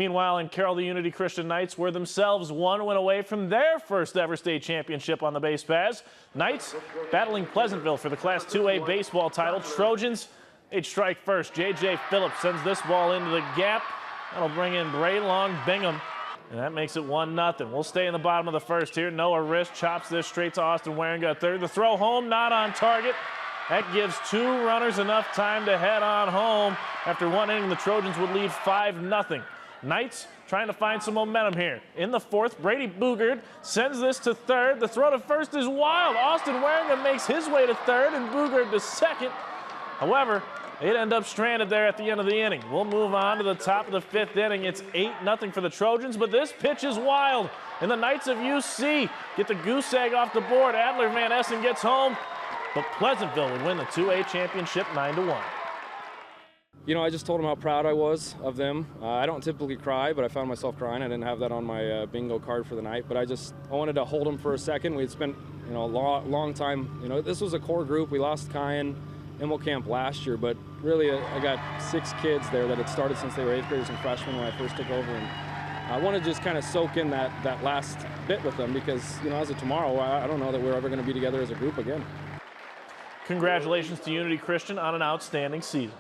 Meanwhile, in Carroll, the Unity Christian Knights were themselves one win away from their first ever state championship on the base paths. Knights battling Pleasantville for the Class 2A baseball title. Trojans, they'd strike first. J.J. Phillips sends this ball into the gap. That'll bring in Braylon Bingham, and that makes it 1-0. We'll stay in the bottom of the first here. Noah Risch chops this straight to Austin Waringa at third. The throw home, not on target. That gives two runners enough time to head on home. After one inning, the Trojans would lead 5-0. Knights trying to find some momentum here. In the fourth, Brady Bugard sends this to third. The throw to first is wild. Austin Waringa makes his way to third and Bugard to second. However, they'd end up stranded there at the end of the inning. We'll move on to the top of the fifth inning. It's 8-0 for the Trojans, but this pitch is wild. And the Knights of UC get the goose egg off the board. Adler Van Essen gets home, but Pleasantville would win the 2A championship 9-1. You know, I just told them how proud I was of them. I don't typically cry, but I found myself crying. I didn't have that on my bingo card for the night, but I wanted to hold them for a second. We had spent, a long time. This was a core group. We lost Kyan Immelkamp last year, but really I got 6 kids there that had started since they were 8th graders and freshmen when I first took over. And I want to just kind of soak in that last bit with them because, as of tomorrow, I don't know that we're ever going to be together as a group again. Congratulations to Unity Christian on an outstanding season.